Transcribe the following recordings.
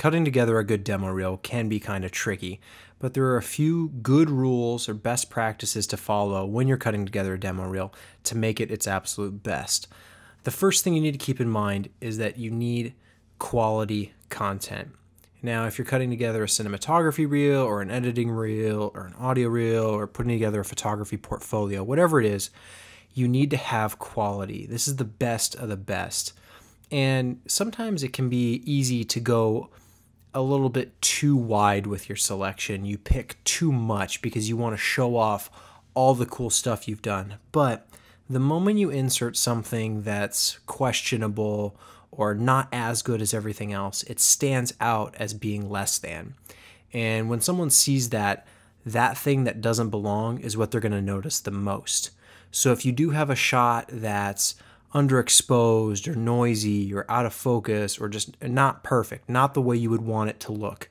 Cutting together a good demo reel can be kind of tricky, but there are a few good rules or best practices to follow when you're cutting together a demo reel to make it its absolute best. The first thing you need to keep in mind is that you need quality content. Now, if you're cutting together a cinematography reel or an editing reel or an audio reel or putting together a photography portfolio, whatever it is, you need to have quality. This is the best of the best. And sometimes it can be easy to go a little bit too wide with your selection. You pick too much because you want to show off all the cool stuff you've done. But the moment you insert something that's questionable or not as good as everything else, it stands out as being less than. And when someone sees that, that thing that doesn't belong is what they're going to notice the most. So if you do have a shot that's underexposed or noisy or out of focus or just not perfect, not the way you would want it to look,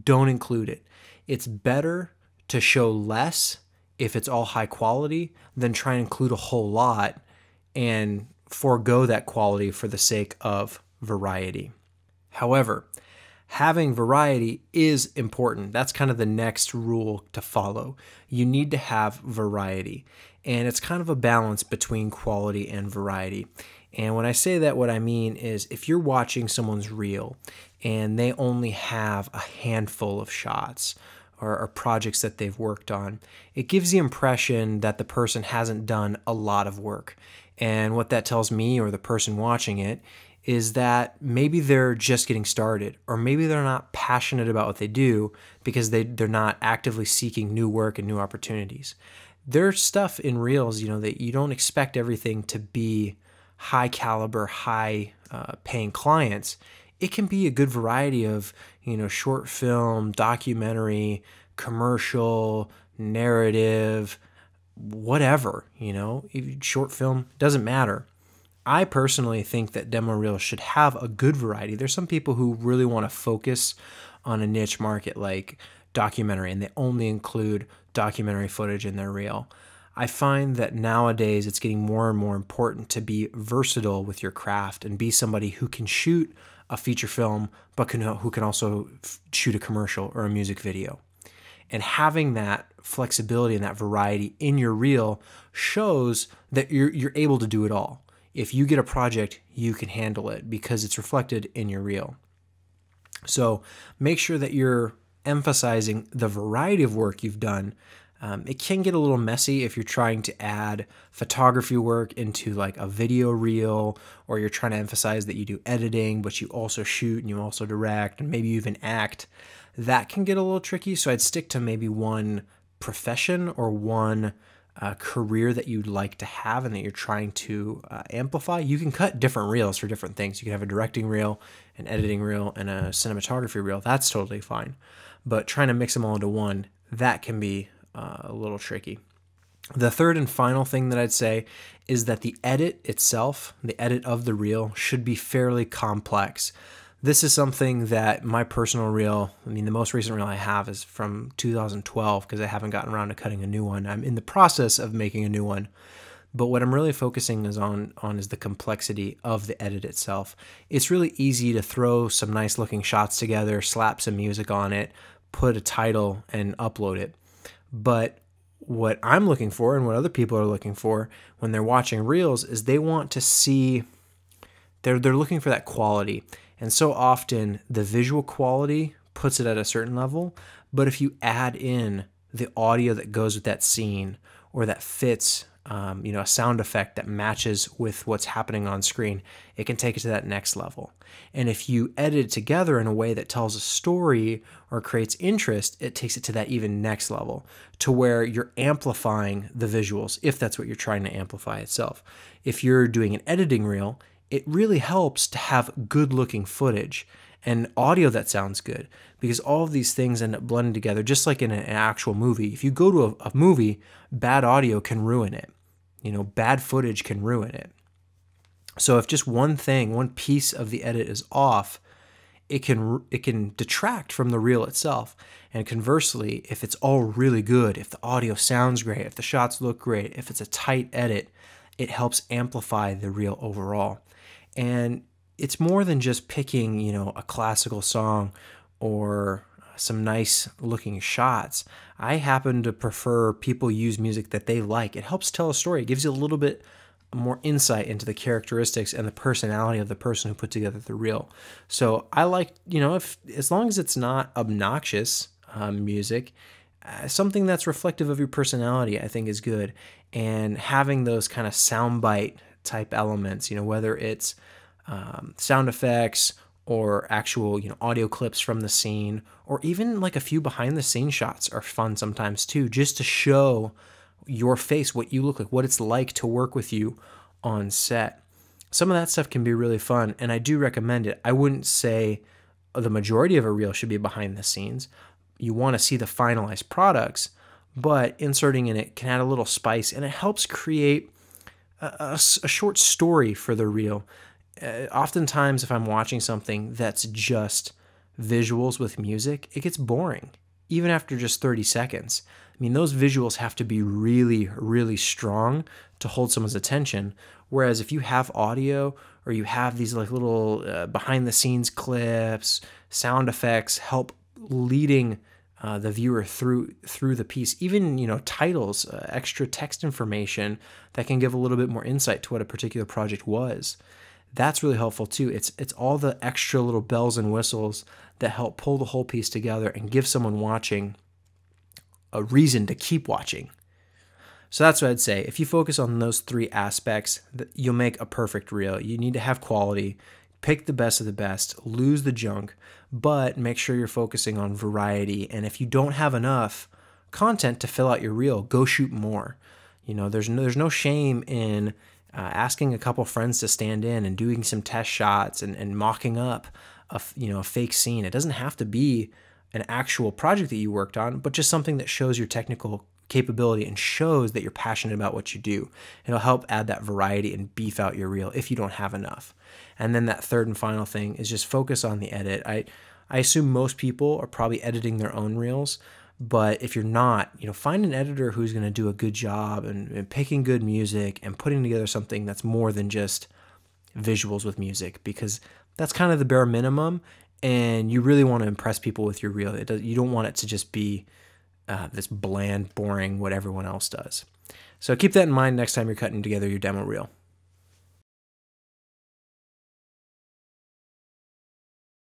don't include it. It's better to show less if it's all high quality than try and include a whole lot and forego that quality for the sake of variety. However, having variety is important. That's kind of the next rule to follow. You need to have variety. And it's kind of a balance between quality and variety. And when I say that, what I mean is if you're watching someone's reel and they only have a handful of shots or projects that they've worked on, it gives the impression that the person hasn't done a lot of work. And what that tells me or the person watching it is that maybe they're just getting started, or maybe they're not passionate about what they do because they're not actively seeking new work and new opportunities. There's stuff in reels, that you don't expect everything to be high caliber, high paying clients. It can be a good variety of, short film, documentary, commercial, narrative, whatever, short film, doesn't matter. I personally think that demo reels should have a good variety. There's some people who really want to focus on a niche market like documentary, and they only include documentary footage in their reel. I find that nowadays it's getting more and more important to be versatile with your craft and be somebody who can shoot a feature film, but who can also shoot a commercial or a music video. And having that flexibility and that variety in your reel shows that you're able to do it all. If you get a project, you can handle it because it's reflected in your reel. So make sure that you're emphasizing the variety of work you've done. It can get a little messy if you're trying to add photography work into like a video reel, or you're trying to emphasize that you do editing, but you also shoot and you also direct and maybe you even act. That can get a little tricky. So I'd stick to maybe one profession or one career that you'd like to have and that you're trying to amplify. You can cut different reels for different things. You can have a directing reel, an editing reel, and a cinematography reel. That's totally fine. But trying to mix them all into one, that can be a little tricky. The third and final thing that I'd say is that the edit itself, the edit of the reel, should be fairly complex. This is something that my personal reel, the most recent reel I have is from 2012 because I haven't gotten around to cutting a new one. I'm in the process of making a new one. But what I'm really focusing on is the complexity of the edit itself. It's really easy to throw some nice looking shots together, slap some music on it, put a title and upload it. But what I'm looking for and what other people are looking for when they're watching reels is they want to see, they're looking for that quality. And so often the visual quality puts it at a certain level, but if you add in the audio that goes with that scene or that fits, a sound effect that matches with what's happening on screen, it can take it to that next level. And if you edit it together in a way that tells a story or creates interest, it takes it to that even next level to where you're amplifying the visuals, if that's what you're trying to amplify itself. If you're doing an editing reel, it really helps to have good looking footage and audio that sounds good, because all of these things end up blending together, just like in an actual movie. If you go to a movie, bad audio can ruin it. Bad footage can ruin it. So if just one piece of the edit is off, it can detract from the reel itself. And conversely, if it's all really good, if the audio sounds great, if the shots look great, if it's a tight edit, it helps amplify the reel overall. And it's more than just picking, a classical song or some nice looking shots. I happen to prefer people use music that they like. It helps tell a story. It gives you a little bit more insight into the characteristics and the personality of the person who put together the reel. So I like, if as long as it's not obnoxious music, something that's reflective of your personality, I think is good. And having those kind of soundbite type elements, whether it's sound effects or actual, audio clips from the scene, or even like a few behind the scene shots are fun sometimes too, just to show your face, what you look like, what it's like to work with you on set. Some of that stuff can be really fun, and I do recommend it. I wouldn't say the majority of a reel should be behind the scenes. You want to see the finalized products, but inserting in it can add a little spice, and it helps create a short story for the reel. Oftentimes, if I'm watching something that's just visuals with music, it gets boring, even after just 30 seconds. I mean, those visuals have to be really, really strong to hold someone's attention. Whereas if you have audio or you have these like little behind the scenes clips, sound effects help leading the viewer through the piece. Even, titles, extra text information that can give a little bit more insight to what a particular project was. That's really helpful too. It's all the extra little bells and whistles that help pull the whole piece together and give someone watching a reason to keep watching. So that's what I'd say. If you focus on those three aspects, you'll make a perfect reel. You need to have quality, pick the best of the best, lose the junk, but make sure you're focusing on variety. And if you don't have enough content to fill out your reel, go shoot more. There's no shame in asking a couple friends to stand in and doing some test shots and mocking up a fake scene. It doesn't have to be an actual project that you worked on, but just something that shows your technical capability and shows that you're passionate about what you do. It'll help add that variety and beef out your reel if you don't have enough. And then that third and final thing is just focus on the edit. I assume most people are probably editing their own reels, but if you're not, find an editor who's going to do a good job and picking good music and putting together something that's more than just visuals with music, because that's kind of the bare minimum, and you really want to impress people with your reel. You don't want it to just be this bland, boring, what everyone else does. So keep that in mind next time you're cutting together your demo reel.